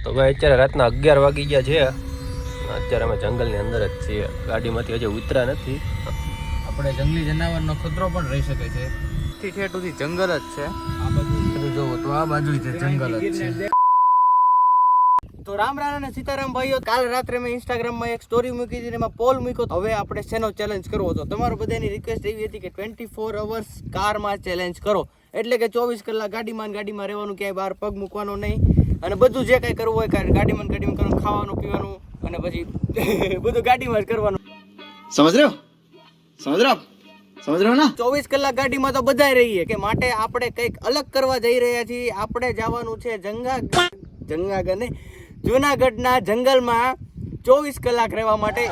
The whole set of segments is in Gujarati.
તો ભાઈ અત્યારે રાતના 11 વાગી ગયા છે. અત્યારે અમે જંગલની અંદર જ છીએ. ગાડીમાંથી હજી ઉતર્યા નથી. આપણે જંગલી જનાવરનો ખતરો પણ રહી શકે છે. ઠેઠ સુધી જંગલ જ છે. આ બાજુ જોવો તો આ બાજુ જંગલ જ છે. તો રામ રામ અને સીતારામ ભાઈઓ, કાલ રાત્રે મેં ઇન્સ્ટાગ્રામમાં એક સ્ટોરી મૂકી હતી, એમાં પોલ મૂક્યો. હવે આપણે શેનો ચેલેન્જ કરવો હતો? તમારો બધાની રિક્વેસ્ટ એવી હતી કે 24 અવર્સ કારમાં ચેલેન્જ કરો, એટલે કે 24 કલાક ગાડીમાં રહેવાનું, ક્યાંય બહાર પગ મૂકવાનો નહીં, અને બધું જે કાંઈ કરવું હોય ગાડીમાં કરવાનું, ખાવાનું પીવાનું અને પછી બધું ગાડીમાં જ કરવાનું. સમજ રહ્યો ને? 24 કલાક ગાડીમાં તો બધા રહીએ કે માટે આપણે કંઈક અલગ કરવા જઈ રહ્યા છીએ. આપણે જવાનું છે જુનાગઢના જંગલમાં 24 કલાક રહેવા માટે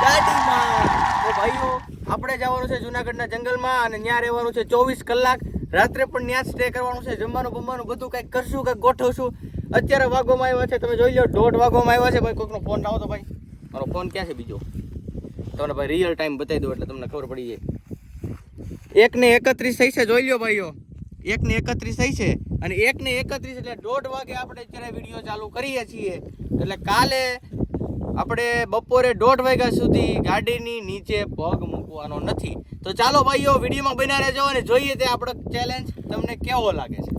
ગાડીમાં. તો ભાઈઓ, આપણે જવાનું છે જુનાગઢના જંગલમાં અને ત્યાં રહેવાનું છે 24 કલાક. રાત્રે પણ ત્યાં સ્ટે કરવાનું છે. જમવાનું બધું કંઈક કરશું, કંઈક ગોઠવશું. અત્યારે વાગવામાં આવ્યા છે, તમે જોઈ લો, 1:30 વાગવામાં આવ્યા છે. ભાઈ કોઈકનો ફોન આવો તો ભાઈ, મારો ફોન ક્યાં છે બીજો? તમને ભાઈ રિયલ ટાઈમ બતાવી દો એટલે તમને ખબર પડી જાય. 1:31 થઈ છે, જોઈ લો ભાઈઓ. 1:31 થઈ છે અને 1:31 એટલે 1:30 વાગે આપણે અત્યારે વિડીયો ચાલુ કરીએ છીએ. એટલે કાલે આપણે બપોરે 1:30 વાગ્યા સુધી ગાડીની નીચે પગ મૂકવાનો નથી. તો ચાલો ભાઈઓ, વિડીયોમાં બન્યા રહેજો અને જોઈએ તે આપણો ચેલેન્જ તમને કેવો લાગે છે.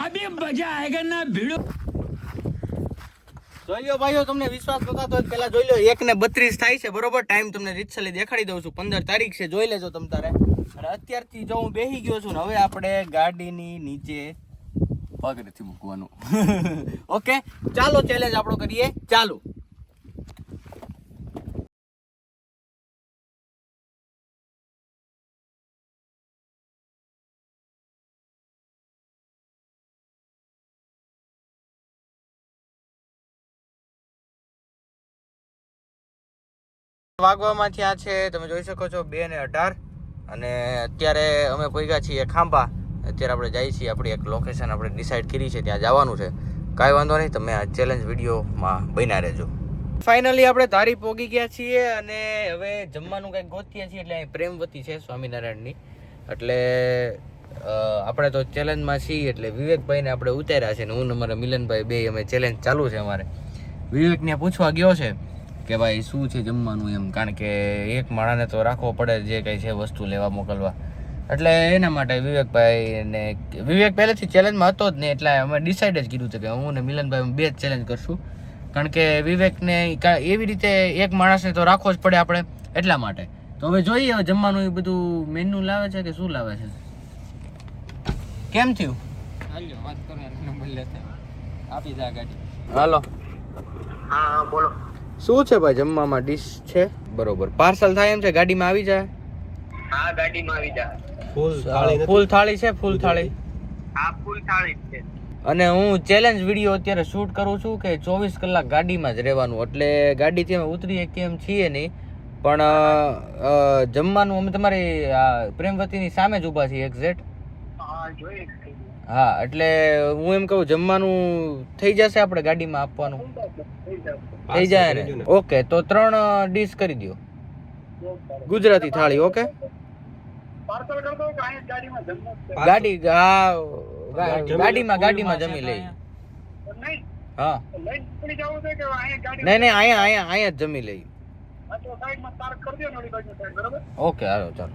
અભી મજા આયેગા ના ભીડો. જોઈ લો ભાઈઓ, તમને વિશ્વાસ નતા તો પેલા જોઈ લો. 1:32 થાય છે, બરોબર. ટાઈમ તમને રીતસલી દેખાડી દઉં છું. 15 તારીખ છે, જોઈ લેજો તમ તારે. અને અત્યારથી જો હું બેસી ગયો છું ને હવે આપણે ગાડીની નીચે પગ નથી મૂકવાનું. ઓકે, ચાલો ચેલેન્જ આપણો કરીએ. ચાલો. વાગવામાં થયા છે, તમે જોઈ શકો છો 2:18 અને અત્યારે અમે પહોંચ્યા છીએ ખાંભા. અત્યારે આપણે જઈએ છીએ આપણી એક લોકેશન આપણે ડિસાઈડ કરી છે, ત્યાં જવાનું છે. કાંઈ વાંધો નહીં, તમે આ ચેલેન્જ વિડીયોમાં બન્યા રહેજો. ફાઇનલી આપણે ધારી પહોંચી ગયા છીએ અને હવે જમવાનું કંઈક ગોતીએ છીએ. એટલે અહીં પ્રેમવતી છે સ્વામિનારાયણની, એટલે આપણે તો ચેલેન્જમાં છીએ. એટલે વિવેકભાઈને આપણે ઉતાર્યા છે ને હું અમારા મિલનભાઈ બે અમે ચેલેન્જ ચાલુ છે અમારે. વિવેકને પૂછવા ગયો છે કે ભાઈ શું છે જમવાનું એમ, કારણ કે એક માણસને તો રાખવો પડે જે કંઈ છે વસ્તુ લેવા મોકલવા. એટલે એના માટે વિવેક પહેલેથી ચેલેન્જમાં હતો જ નહીં, એટલે અમે ડિસાઈડ જ કીધું હતું કે હું ને મિલનભાઈ બે જ ચેલેન્જ કરશું. કારણ કે વિવેકને એવી રીતે એક માણસને તો રાખવો જ પડે આપણે, એટલા માટે. તો હવે જોઈએ હવે જમવાનું એ બધું મેન્યુ લાવે છે કે શું લાવે છે. કેમ થયું? આપી દા ગાડી. હાલો. હા બોલો. શું છે ભાઈ જમવામાં ડીશ છે? બરોબર, પાર્સલ થાય એમ છે, ગાડીમાં આવી જાય? હા, ગાડીમાં આવી જાય. ફૂલ થાળી છે? ફૂલ થાળી? હા, ફૂલ થાળી છે. અને હું ચેલેન્જ વિડીયો અત્યારે શૂટ કરું છું કે 24 કલાક ગાડીમાં જ રહેવાનું. એટલે ગાડીથી અમે ઉતરીએ કેમ છીએ નહીં, પણ જમવાનું અમે તમારી પ્રેમવતીની સામે જ ઊભા છીએ એક્ઝેક્ટ. હા, જોઈએ. હા, એટલે હું એમ કહું જમવાનું થઈ જશે આપણે ગાડીમાં આપવાનું? થઈ જાય ને? ઓકે, તો 3 ડીશ કરી દો ગુજરાતી થાળી. ઓકે, પાર્સલ કર દો કે અહીં ગાડીમાં જમવું છે? ગાડીમાં જમી લઈ. નહીં, હા, લઈને પડી જવું છે કે અહીં ગાડી? નહીં અહીંયા જ જમી લઈ. આ તો સાઈડમાં પાર્ક કરી દો ને ઓલી બાજુ સાઈડ, બરાબર? ઓકે, હાલો ચાલો.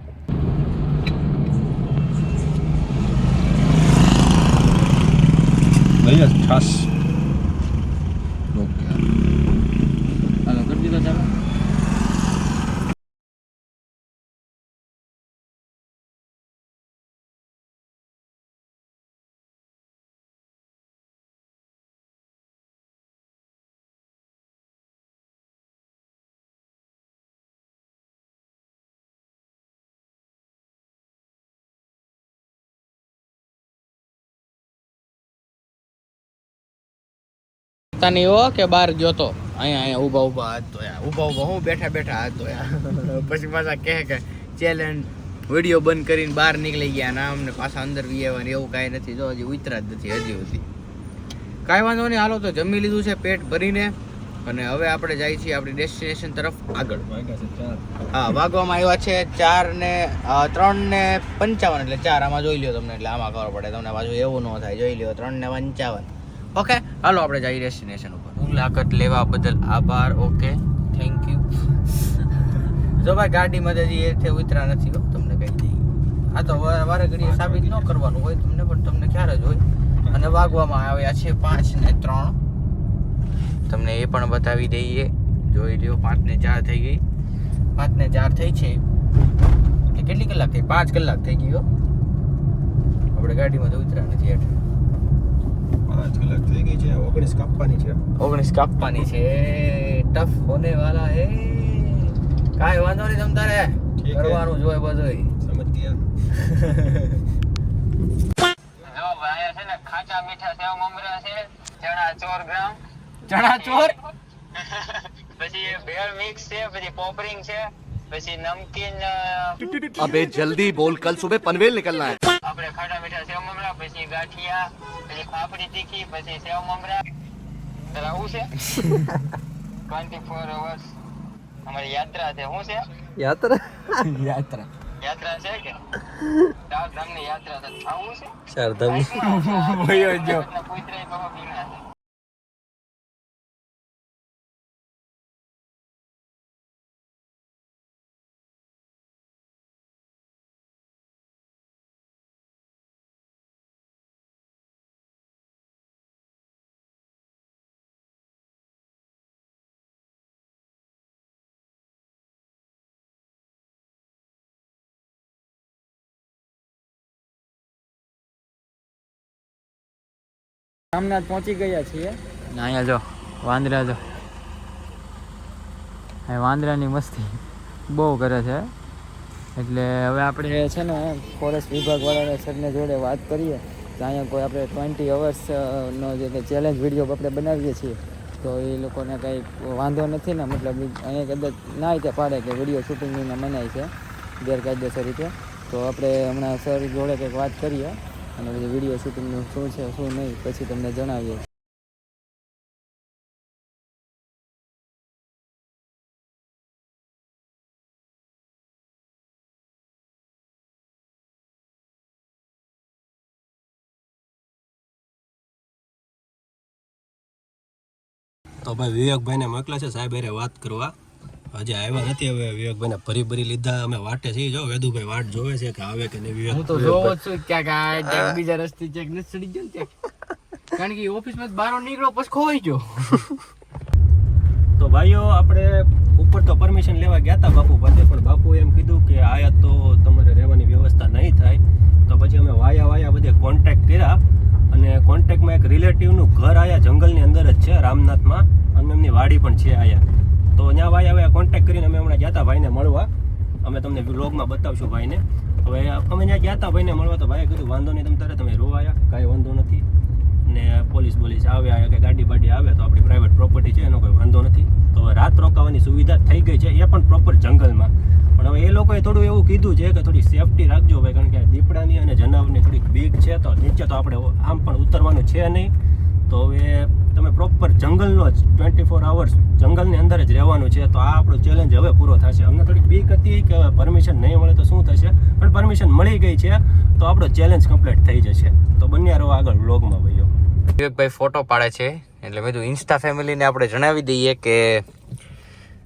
ભાઈ ખાસ ઓકે, હાલો કરી દીધો ચાલો. નહીં હો કે બહાર ગયો તો અહીંયા ઊભા હાથ ધોયા, હું બેઠા હાથ ધોયા. પછી પાછા કહે કે ચેલેન્જ વિડીયો બંધ કરીને બહાર નીકળી ગયા ના અમને પાછા અંદર વી આવ્યા ને એવું કાંઈ નથી. જો હજી ઉતરા જ નથી હજી સુધી. કાંઈ વાંધો નહીં, હાલો તો જમી લીધું છે પેટ ભરીને. અને હવે આપણે જઈએ છીએ આપણી ડેસ્ટિનેશન તરફ આગળ. હા, વાગવામાં આવ્યા છે 3:55 એટલે 4 આમાં જોઈ લ્યો તમને, એટલે આમાં ખબર પડે તમને, પાછું એવું ન થાય. જોઈ લ્યો 3:55. ઓકે, હાલો આપણે જઈએ ડેસ્ટિનેશન ઉપર. મુલાકાત લેવા બદલ આભાર. Okay, thank you. જો ભાઈ ગાડીમાં હજી એથી ઉતરા નથી હો, તમને કહી દઈએ. આ તો વારે ઘડીએ સાબિત ન કરવાનું હોય તમને, પણ તમને ખ્યાલ જ હોય. અને વાગવામાં આવ્યા છે 5:03. તમને એ પણ બતાવી દઈએ. જોઈ લ્યો 5:04 થઈ ગઈ. 5:04 થઈ છે એટલે કેટલી કલાક થઈ? 5 કલાક થઈ ગઈ હો. આપણે ગાડીમાં તો ઉતરા નથી હેઠ. 5 કલાક થઈ ગઈ છે. 19 કાપવાની છે. 19 કાપવાની છે. ટફ હોને વાલા હે. કાંઈ વાંધો નહીં, તમ તારે કરવાનું જોઈએ બધું. સમજ ગયા. જો ભાઈ છે ને ખાચા મીઠા સેવ મમરા છે, ચણા ચોર ગ્રામ, ચણા ચોર, પછી ભેળ મિક્સ છે, પછી પોપરિંગ છે, પછી નમકીન अबे जल्दी बोल कल सुबह पनवेल निकलना है. આપણે ખાટા મીઠા સેવ મમરા, પછી ગાંઠિયા, પછી પાપડી તીખી, પછી સેવ મમરા. તારે આવું છે 24 hours અમારી યાત્રા છે. શું છે? યાત્રા યાત્રા છે કે ચાર ધામની યાત્રા છે. આવું છે? ચારધામ. પૂતરાય બહુ બીના છે. રામનાથ પહોંચી ગયા છીએ. અહીંયા જો વાંદરા જો. અહીં વાંદરાની મસ્તી બહુ કરે છે. એટલે હવે આપણે છે ને ફોરેસ્ટ વિભાગવાળાના સરને જોડે વાત કરીએ તો અહીંયા કોઈ આપણે 20 અવર્સનો જે ચેલેન્જ વિડીયો આપણે બનાવીએ છીએ તો એ લોકોને કંઈ વાંધો નથી ને, મતલબ અહીંયા કદાચ ના રીતે પાડે કે વિડીયો શૂટિંગની મનાઈ છે ગેરકાયદેસર રીતે. તો આપણે હમણાં સર જોડે કંઈક વાત કરીએ અને પછી વિડીયો શૂટિંગનું શું છે શું નહીં પછી તમને જણાવીએ. તો ભાઈ વિવેકભાઈને મોકલા છે સાહેબ અરે વાત કરવા. હજી આવ્યા નથી. હવે વિવેકભાઈને ભરી લીધા. અમે વાટે છીએ. જો વેદુભાઈ વાટ જોવે છે કે આવે કે નહીં. વિવેક હું તો જોવો જ છું ક્યાંક બીજા રસ્તે ચેક નથી ચડી ગયો ને ત્યાં, કારણ કે ઓફિસમાં બહાર નીકળો પછી ખોવાઈ ગયો. તો ભાઈઓ આપણે ઉપર તો પરમિશન લેવા ગયા હતા બાપુ પાસે, પણ બાપુએ એમ કીધું કે આયા તો તમારે રહેવાની વ્યવસ્થા નહીં થાય. તો પછી અમે વાયા બધે કોન્ટેક્ટ કર્યા અને કોન્ટેક્ટમાં એક રિલેટિવનું ઘર આયા જંગલની અંદર જ છે રામનાથમાં, અને એમની વાડી પણ છે આયા. તો ત્યાં વાયા કોન્ટેક્ટ કરીને અમે હમણાં ગયા હતા ભાઈને મળવા. અમે તમને વ્લોગમાં બતાવશું ભાઈને. હવે અમે ત્યાં ગયા હતા ભાઈને મળવા તો ભાઈએ કીધું વાંધો નહીં, તમે રોવાયા કાંઈ વાંધો નથી. ને પોલીસ આવ્યા કે ગાડી બાડી આવે તો આપણી પ્રાઇવેટ પ્રોપર્ટી છે એનો કોઈ વાંધો નથી. તો હવે રાત રોકાવાની સુવિધા થઈ ગઈ છે, એ પણ પ્રોપર જંગલમાં. પણ હવે એ લોકોએ થોડું એવું કીધું છે કે થોડી સેફટી રાખજો ભાઈ, કારણ કે દીપડાની અને જનાવરની થોડીક બીક છે. તો નીચે તો આપણે આમ પણ ઉતરવાનું છે નહીં. તો હવે તમે પ્રોપર જંગલનો જ 24 અવર્સ જંગલની અંદર જ રહેવાનું છે. તો આ આપણો ચેલેન્જ હવે પૂરો થશે. અમને થોડીક બીક હતી કે પરમિશન નહીં મળે તો શું થશે, પણ પરમિશન મળી ગઈ છે તો આપણો ચેલેન્જ કમ્પ્લીટ થઈ જશે. તો બન્યા રહો આગળ વ્લોગમાં ભાઈઓ. વિવેકભાઈ ફોટો પાડે છે એટલે મેં કીધું ઇન્સ્ટા ફેમિલીને આપણે જણાવી દઈએ કે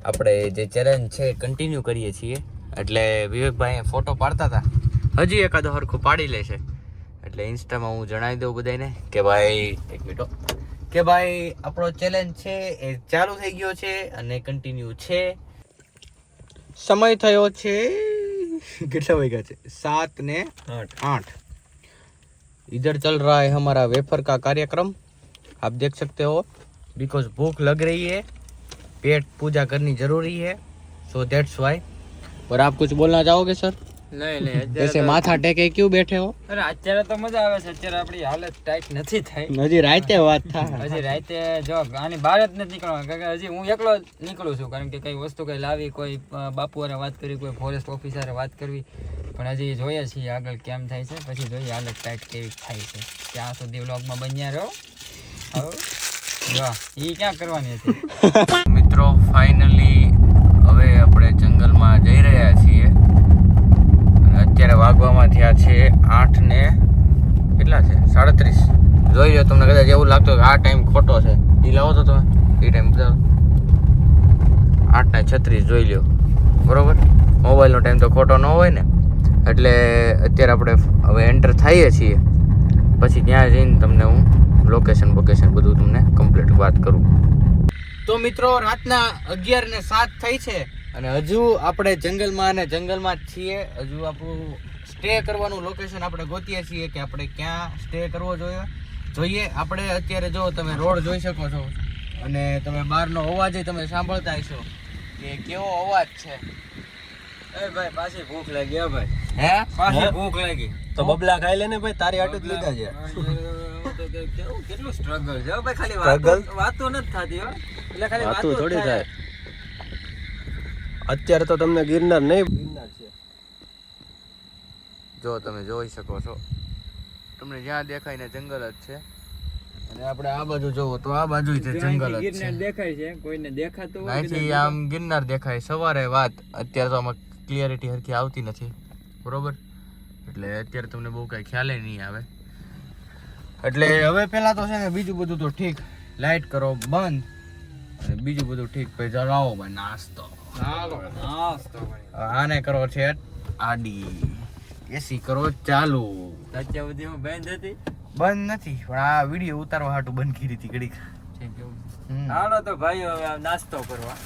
આપણે જે ચેલેન્જ છે કન્ટિન્યુ કરીએ છીએ. એટલે વિવેકભાઈ ફોટો પાડતા હતા, હજી એકાદો હરખું પાડી લે છે. એટલે ઇન્સ્ટામાં હું જણાવી દઉં બધાને કે ભાઈ એક મિનિટ કે ભાઈ આપણો ચેલેન્જ છે એ ચાલુ થઈ ગયો છે અને કન્ટિન્યુ છે. સમય થયો છે કેટલા વાગ્યા છે? 7:08. इधर चल रहा है हमारा वेफर का कार्यक्रम, आप देख सकते हो. बिकॉज भूख लग रही है, पेट पूजा करनी जरूरी है, सो दैट्स वाई. और आप कुछ बोलना चाहोगे सर? નહીં ऐसे माथा टेके क्यों बैठे हो? અરે અત્યારે તો મજા આવે છે. અત્યારે આપણી હાલત ટાઈટ નથી થઈ. હજી રાતે વાત થાય. હજી રાતે જો આની બહાર જ નથી નીકળવાનું, કારણ કે હજી હું એકલો જ નીકળું છું. કારણ કે કઈ વસ્તુ કઈ લાવી, કોઈ બાપુ હારે વાત કરવી, કોઈ ફોરેસ્ટ ઓફિસરે વાત કરવી. પણ હજી જોઈએ છીએ આગળ કેમ થાય છે, પછી જોઈએ હાલત ટાઈટ કેવી થાય છે. ત્યાં સુધી વ્લોગમાં બન્યા રહો. ઈ ક્યાં કરવાની હતી? મિત્રો ફાઇનલી હવે આપણે જંગલમાં જઈ રહ્યા છીએ અને અત્યારે વાગવામાં થયા છે 8 ને કેટલા છે 37. જોઈ લો, તમને કદાચ એવું લાગતું કે આ ટાઈમ ખોટો છે. એ લાવો તો તમે એ ટાઈમ બતાવો. 8:36 જોઈ લો, બરોબર. મોબાઈલનો ટાઈમ તો ખોટો ન હોય ને. એટલે અત્યારે આપણે હવે એન્ટર થઈએ છીએ, પછી ત્યાં જઈને તમને હું લોકેશન બધું તમને કમ્પ્લીટ વાત કરું. તો મિત્રો રાતના 11:07 થઈ છે અને હજુ આપણે જંગલમાં જ છીએ. હજુ આપણું સ્ટે કરવાનું લોકેશન આપણે ગોતીએ છીએ કે આપણે ક્યાં સ્ટે કરવો જોઈએ. આપણે અત્યારે જો તમે રોડ જોઈ શકો છો અને તમે બહારનો અવાજ તમે સાંભળતા હશો કે કેવો અવાજ છે. એ ભાઈ પાછી ભૂખ લાગી. હે ભાઈ, હે પાછી ભૂખ લાગી. તો બબલા ખાઈ લે ને ભાઈ, તારી આટું જ લીધા છે. કેટલું સ્ટ્રગલ છે ભાઈ, ખાલી Struggle? વાતો નથી થતી હો. એટલે ખાલી વાતું વાતો થોડી થાય. અત્યારે તો તમને ગિરનાર નહીં, ગિરનાર છે. જો તમે જોઈ શકો છો, તમને જ્યાં દેખાય ને જંગલ જ છે. અને આપણે આ બાજુ જોવો તો આ બાજુ જંગલ જ ગિરનાર છે. દેખાય છે, કોઈને દેખાતું હોય અહીંથી આમ ગિરનાર દેખાય. સવારે વાત, અત્યારે તો આમાં ક્લિયરિટી હરખી આવતી નથી, બરોબર. એટલે અત્યારે તમને બહુ કઈ ખ્યાલ નહીં આવે. એટલે હવે પેલા તો છે ને બીજું બધું તો ઠીક, લાઈટ કરો બંધ અને બીજું બધું ઠીક. પછી ચલાવો ભાઈ નાસ્તો. આને કરો છે આડી, એસી કરો ચાલુ. અત્યાર સુધીમાં બંધ હતી. બંધ નથી, પણ આ વિડીયો ઉતારવા હાટું બંધ કરી હતી ઘડીક. હાલો તો ભાઈઓ હવે નાસ્તો કરવા.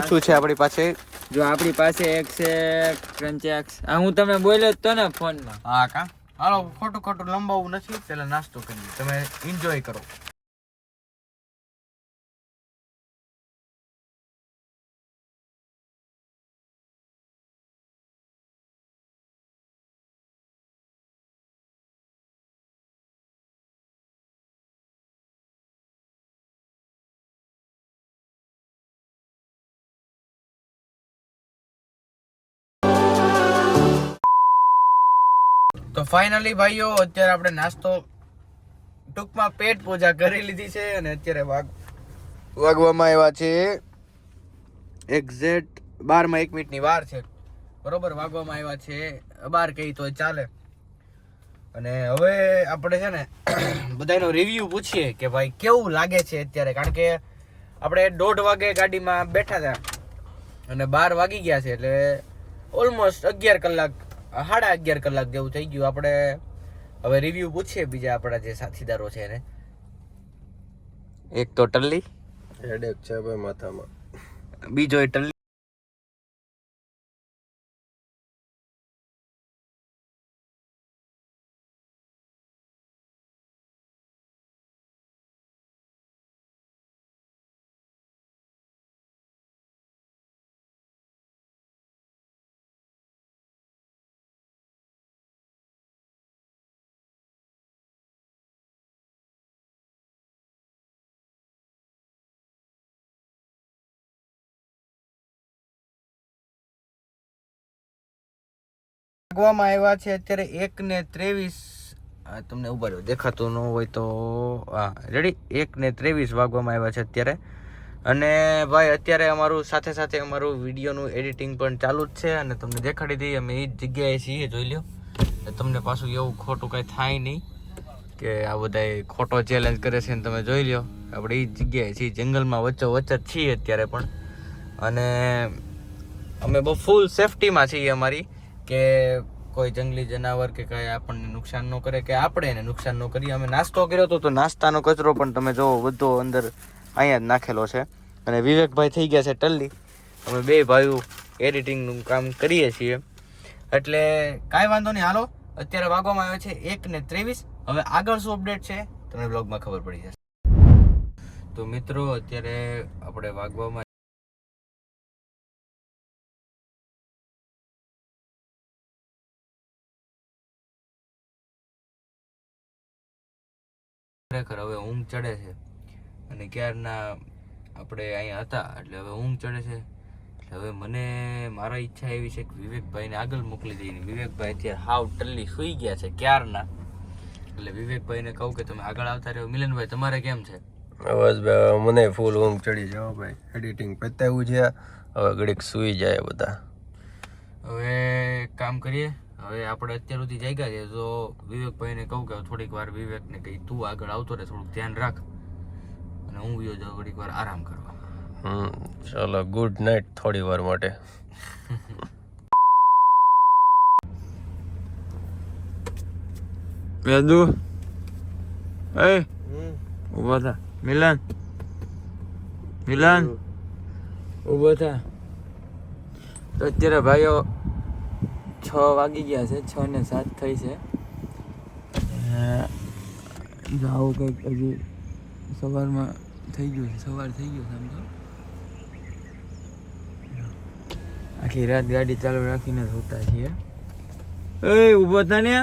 શું છે આપણી પાસે? જો આપણી પાસે એક છે ક્રન્ચેક્સ. આ હું તમને બોલ્યો જ તો ને ફોનમાં. હા કા, હાલો ખોટું લંબાવવું નથી, પેલા નાસ્તો કરીએ, તમે એન્જોય કરો. તો ફાઇનલી ભાઈઓ અત્યારે આપણે નાસ્તો ટૂંકમાં પેટ પૂજા કરી લીધી છે અને અત્યારે વાગવામાં આવ્યા છે એક્ઝેક્ટ 12:01 વાર છે, બરોબર. વાગવામાં આવ્યા છે 12 કહી તો ચાલે. અને હવે આપણે છે ને બધાનો રિવ્યુ પૂછીએ કે ભાઈ કેવું લાગે છે અત્યારે, કારણ કે આપણે 1:30 વાગે ગાડીમાં બેઠા હતા અને 12 વાગી ગયા છે, એટલે ઓલમોસ્ટ 11 કલાક 11.5 કલાક જેવું થઈ ગયું. આપણે હવે રિવ્યુ પૂછીએ બીજા આપણા જે સાથીદારો છે એને. એક તો ટલ્લી, હેડેક છે ભાઈ માથામાં. બીજો એ ટલ્લી, વાગવામાં આવ્યા છે અત્યારે 1:23. તમને ઉભા રહ્યો, દેખાતું ન હોય તો હા રેડી. 1:23 વાગવામાં આવ્યા છે અત્યારે. અને ભાઈ અત્યારે અમારું સાથે અમારું વિડીયોનું એડિટિંગ પણ ચાલુ જ છે અને તમને દેખાડી દઈએ અમે એ જ જગ્યાએ છીએ, જોઈ લો. તમને પાછું એવું ખોટું કાંઈ થાય નહીં કે આ બધા ખોટો ચેલેન્જ કરે છે ને. તમે જોઈ લો આપણે એ જ જગ્યાએ છીએ, જંગલમાં વચ્ચોવચ્ચ જ છીએ અત્યારે પણ. અને અમે બહુ ફૂલ સેફટીમાં છીએ અમારી, કે કોઈ જંગલી જનાવર કે કાંઈ આપણને નુકસાન ન કરે કે આપણે એને નુકસાન ન કરીએ. અમે નાસ્તો કર્યો હતો તો નાસ્તાનો કચરો પણ તમે જો બધો અંદર અહીંયા જ નાખેલો છે. અને વિવેકભાઈ થઈ ગયા છે ટલ્લી. અમે બે ભાઈઓ એડિટિંગનું કામ કરીએ છીએ, એટલે કાંઈ વાંધો નહીં. હાલો અત્યારે વાગવામાં આવ્યો છે 1:23. હવે આગળ શું અપડેટ છે તમને બ્લોગમાં ખબર પડી જશે. તો મિત્રો અત્યારે આપણે વાગવામાં ખરેખર હવે ઊંઘ ચડે છે અને ક્યારના આપણે અહીંયા હતા એટલે હવે ઊંઘ ચડે છે. એટલે હવે મને મારા ઈચ્છા એવી છે કે વિવેકભાઈને આગળ મોકલી દઈએ. વિવેકભાઈ અત્યારે હાવ ટલ્લી સુઈ ગયા છે ક્યારના, એટલે વિવેકભાઈને કહું કે તમે આગળ આવતા રહ્યો. મિલનભાઈ તમારે કેમ છે? બસ મને ફૂલ ઊંઘ ચડી જાવ ભાઈ. એડિટિંગ પતાવ્યું છે, હવે ઘડીક સૂઈ જાય બધા. હવે કામ કરીએ. હવે આપણે અત્યાર સુધી જાગ્યા છે તો વિવેકભાઈને કહું કે થોડીક વાર વિવેકને કહી તું આગળ આવતો રહે, થોડુંક ધ્યાન રાખ અને હું ગયો જાઉં ઘડીક વાર આરામ કરવા. ચાલો ગુડ નાઇટ થોડી વાર માટે. વેદુ એ ઉભો થા. મિલન ઉભો થા. તો અત્યારે ભાઈઓ 6 વાગી ગયા છે, 6 ને 7 થઈ છે. જાઓ કંઈક હજી સવારમાં થઈ ગયું છે, સવાર થઈ ગયો છે આમ તો. આખી રાત ગાડી ચાલુ રાખીને હોતા છીએ. એ ઊભો થા ને.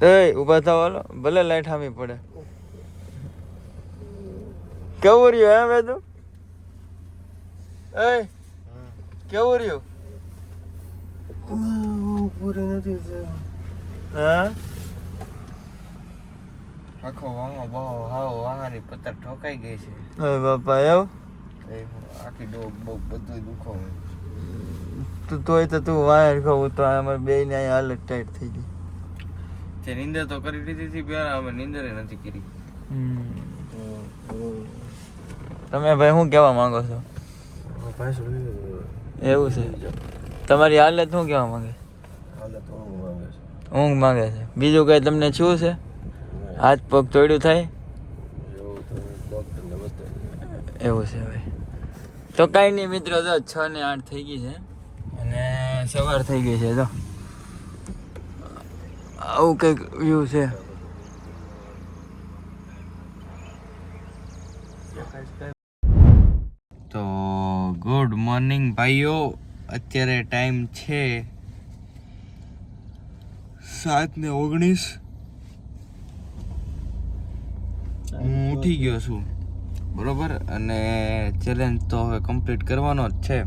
એ ઊભા થા વાલો, ભલે લાઈટ હામી પડે. કેવું રહ્યું હે વેદુ? એ કેવું રહ્યું? હા આખો વાંગો બહુ હાવ વાંગાની પત્તર ઠોકાઈ ગઈ છે. હવે બાપા એવું આખી ડોક બહુ બધું દુખો હોય. તોય તો તું વાયર ખાવું તો અમારે બે ને અહીંયા હાલત ટાઈટ થઈ ગઈ. તે નીંદર તો કરી દીધી હતી પહેલા, અમે નીંદર નથી કરી. તમે ભાઈ શું કહેવા માંગો છો? એવું છે? તમારી હાલત શું કહેવા માંગે? ઊંઘ માંગે છે. બીજું કઈ તમને શું છે? હાથ પગ તોડ્યું થાય એવું છે ભાઈ? તો કાંઈ નહીં મિત્રો, તો 6 ને 8 થઈ ગઈ છે અને સવાર થઈ ગઈ છે. તો આવું કંઈક વ્યૂ છે. તો ગુડ મોર્નિંગ ભાઈઓ. અત્યારે ટાઈમ છે 7:19. હું ઉઠી ગયો છું બરોબર, અને ચેલેન્જ તો હવે કમ્પ્લીટ કરવાનો જ છે.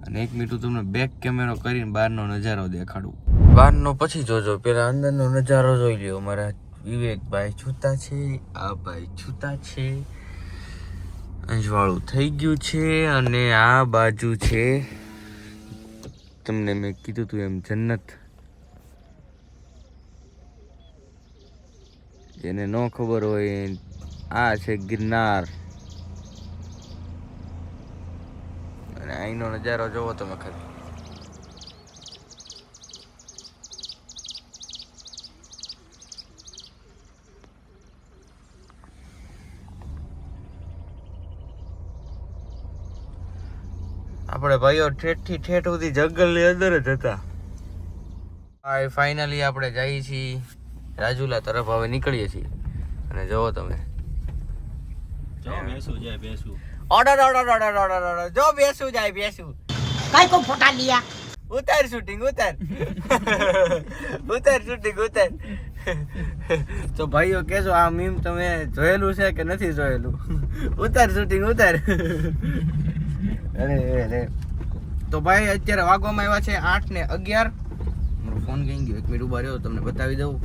અને 1 મિનિટ હું તમને બેક કેમેરો કરીને બહારનો નજારો દેખાડું. બહારનો પછી જોજો, પેલા અંદરનો નજારો જોઈ લ્યો. મારા વિવેકભાઈ છૂતા છે, આ ભાઈ છૂતા છે, અંજવાળું થઈ ગયું છે, અને આ બાજુ છે તમને મેં કીધું તું એમ જન્નત. જેને ન ખબર હોય આ છે ગિરનાર. અને અહીંનો નજારો જોવો તમે ખાલી. આપણે ભાઈઓ ઠેઠથી ઠેઠ સુધી જંગલની અંદર જ હતા. ફાઇનલી આપણે જઈએ છીએ રાજુલા તરફ. હવે નીકળીએ છીએ અને જોવો તમે. જો બેસું જાય બેસું. ઓર્ડર જો બેસું જાય બેસું. काय को फोटा लिया ઉતાર શૂટિંગ ઉતાર. ઉતાર શૂટિંગ ઉતાર. તો ભાઈઓ કેજો આ મીમ તમે જોયેલું છે કે નથી જોયેલું? ઉતાર શૂટિંગ ઉતાર. અરે તો ભાઈ અત્યારે વાગવામાં આવ્યા છે 8:11. મારો ફોન ગઈ ગયો. 1 મિનિટ ઉભા રહ્યો, તમને બતાવી દઉં.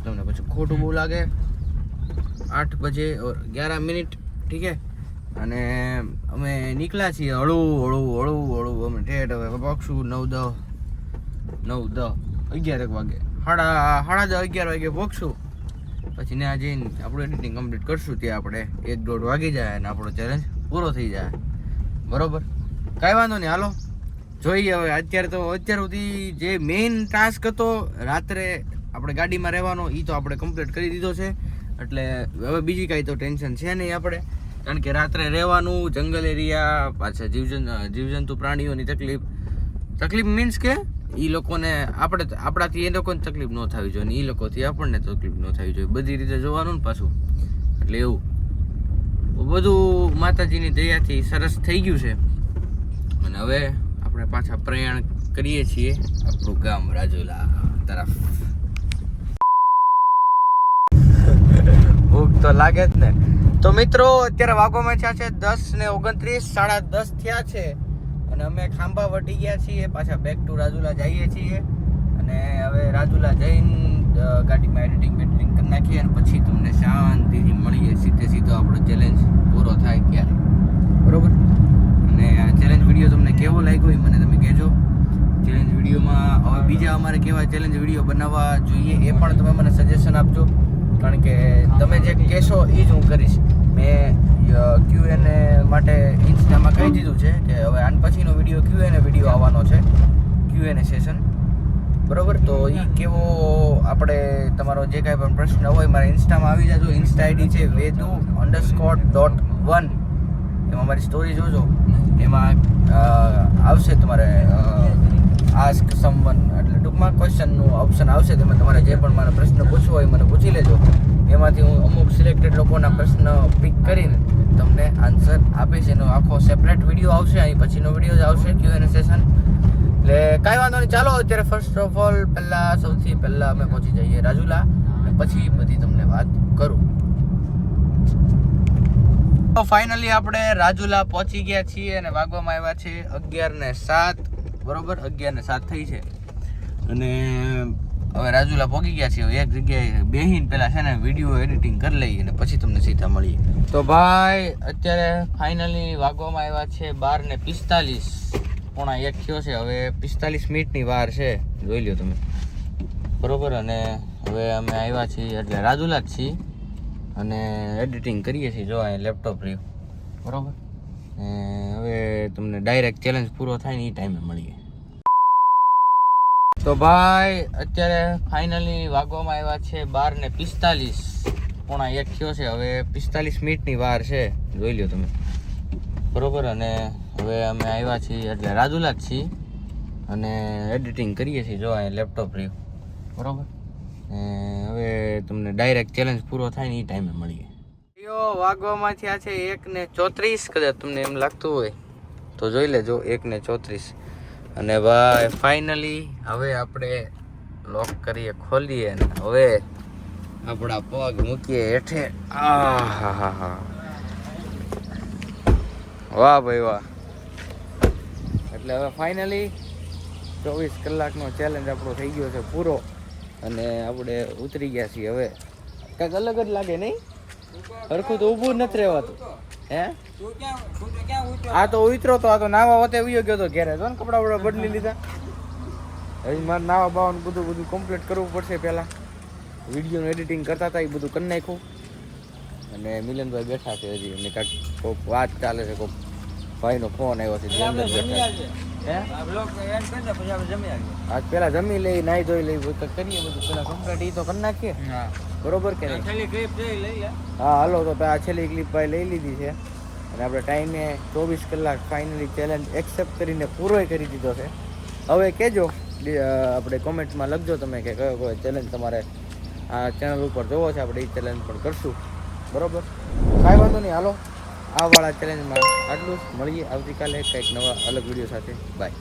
તમને પછી ખોટું બહુ લાગે. 8 બજે ઓર 11 મિનિટ, ઠીક હે. અને અમે નીકળ્યા છીએ હળું અમે ઠેઠ. હવે પહોંચશું 9:10 11 વાગે, સાડા 10 11 વાગે પહોંચશું. પછી ત્યાં જઈને આપણું એડિટિંગ કમ્પ્લીટ કરશું. ત્યાં આપણે 1-1.5 વાગી જાય અને આપણો ચેલેન્જ પૂરો થઈ જાય. બરોબર, કાંઈ વાંધો નહીં. હાલો જોઈએ. હવે અત્યાર સુધી જે મેઇન ટાસ્ક હતો રાત્રે આપણે ગાડીમાં રહેવાનો, એ તો આપણે કમ્પ્લીટ કરી દીધો છે. એટલે હવે બીજી કાંઈ તો ટેન્શન છે નહીં આપણે. કારણ કે રાત્રે રહેવાનું, જંગલ એરિયા, પાછા જીવજંતુ પ્રાણીઓની તકલીફ મીન્સ કે એ લોકોને આપણાથી એ લોકોને તકલીફ ન થવી જોઈએ, એ લોકોથી આપણને તકલીફ ન થવી જોઈએ. બધી રીતે જોવાનું ને પાછું. એટલે એવું બધું માતાજીની દયાથી સરસ થઈ ગયું છે. અને હવે આપણે પાછા પ્રયાણ કરીએ છીએ આપણું ગામ રાજુલા તરફ. ભૂખ તો લાગે જ ને. તો મિત્રો અત્યારે વાગવામાં થયા છે 10:29, 10:30 થયા છે. અને અને અમે ખાંભા વટી ગયા છીએ, પાછા બેક ટુ રાજુલા જઈએ છીએ. અને હવે રાજુલા જઈને ગાડીમાં એડિટિંગ બેડિટિંગ કરી નાખીએ અને પછી તમને શાંતિથી મળીએ. સીધો આપણો ચેલેન્જ પૂરો થાય ત્યારે, બરોબર? અને આ ચેલેન્જ વિડીયો તમને કેવો લાગ્યો એ મને તમે કહેજો. ચેલેન્જ વિડીયોમાં હવે બીજા અમારે કેવા ચેલેન્જ વિડીયો બનાવવા જોઈએ એ પણ તમે મને સજેશન આપજો, કારણ કે તમે જે કહેશો એ જ હું કરીશ. મેં Q&A માટે ઇન્સ્ટામાં કહી દીધું છે કે હવે આન પછીનો વિડીયો Q&A વિડીયો આવવાનો છે, Q&A સેશન, બરોબર? તો એ કેવો આપણે તમારો જે કાંઈ પણ પ્રશ્ન હોય મારા ઇન્સ્ટામાં આવી જાજો. ઇન્સ્ટા આઈડી છે vedu_.1. એમાં મારી સ્ટોરી જોજો, એમાં આવશે તમારે આસ્ક સમવન, એટલે ટૂંકમાં ક્વેશ્ચનનું ઓપ્શન આવશે. તેમાં તમારે જે પણ મારા પ્રશ્ન પૂછવો હોય મને પૂછી લેજો. એમાંથી હું અમુક સિલેક્ટેડ લોકોના પ્રશ્ન પિક કરીને તમને આન્સર આપીશ. એનો આખો સેપરેટ વિડીયો આવશે, અહીં પછીનો વિડીયો જ આવશે Q&A સેશન. એટલે કાંઈ વાંધો નહીં, ચાલો અત્યારે ફર્સ્ટ ઓફ ઓલ સૌથી પહેલાં અમે પહોંચી જઈએ રાજુલા, અને પછી બધી તમને વાત કરું. તો ફાઇનલી આપણે રાજુલા પહોંચી ગયા છીએ અને વાગવામાં આવ્યા છે 11:07, બરોબર? 11:07 થઈ છે અને હવે રાજુલા પહોંચી ગયા છીએ. એક જગ્યાએ બેહીને પહેલાં છે ને વિડીયો એડિટિંગ કરી લઈએ અને પછી તમને સીધા મળીએ. તો ભાઈ અત્યારે ફાઇનલી વાગવામાં આવ્યા છે 12:45, પોણા 1 થયો છે. હવે 45 મિનિટની વાર છે, જોઈ લો તમે, બરોબર? અને હવે અમે આવ્યા છીએ એટલે રાજુલા જ છીએ અને એડિટિંગ કરીએ છીએ. જો અહીં લેપટોપ રહ્યું, બરોબર? હવે તમને ડાયરેક્ટ ચેલેન્જ પૂરો થાય ને એ ટાઈમે મળીએ. તો ભાઈ અત્યારે ફાઇનલી વાગવામાં આવ્યા છે 12:45, પોણા 1 થયો છે. હવે 45 મિનિટની વાર છે, જોઈ લો તમે, બરોબર? અને હવે અમે આવ્યા છીએ એટલે રાજુલા જ છીએ અને એડિટિંગ કરીએ છીએ. જો અહીં લેપટોપ રહ્યું, બરોબર? હવે તમને ડાયરેક્ટ ચેલેન્જ પૂરો થાય ને એ ટાઈમે મળીએ. વાગવામાં થયા છે 1:34. કદાચ તમને એમ લાગતું હોય તો જોઈ લેજો, 1:34. અને ભાઈ ફાઇનલી હવે આપણે લોક કરીએ, ખોલીએ અને હવે આપણા પગ મૂકીએ હેઠે. વાહ ભાઈ વાહ! એટલે હવે ફાઇનલી 24 કલાકનો ચેલેન્જ આપણો થઈ ગયો છે પૂરો અને આપણે ઉતરી ગયા છીએ. હવે કંઈક અલગ જ લાગે નહીં? હરખું તો ઊભું જ નથી રહેવાતું. હે આ તો ઉતરો તો, આ તો નાવા વતે ઉયો ગયો તો ઘેરે. જો ને કપડા બપડા બદલી લીધા. હજી મારે નાવા બાવાનું બધું કમ્પ્લીટ કરવું પડશે. પહેલાં વિડીયોનું એડિટિંગ કરતા હતા એ બધું કરી નાખ્યું. અને મિલનભાઈ બેઠા છે હજી, એમને કાંઈક કોઈક વાત ચાલે છે, કોઈક ભાઈનો ફોન આવ્યો છે. આજ પેલા જમી લઈ, નાહી ધોઈ લઈ, કરીએ બધું પેલા કમ્પ્લીટ. એ તો કરી નાખીએ, બરોબર કે નહીં? હા હાલો, તો આ છેલ્લી ક્લિપ ભાઈ લઈ લીધી છે અને આપણે ટાઈમે 24 કલાક ફાઇનલી ચેલેન્જ એક્સેપ્ટ કરીને પૂરોય કરી દીધો છે. હવે કહેજો, આપણે કોમેન્ટમાં લખજો તમે કે કયો ચેલેન્જ તમારે આ ચેનલ ઉપર જોવો છે. આપણે એ ચેલેન્જ પણ કરશું, બરોબર? કાંઈ વાંધો નહીં, હાલો આ વાળા ચેલેન્જમાં આટલું જ. મળીએ આવતીકાલે કંઈક નવા અલગ વિડીયો સાથે. બાય.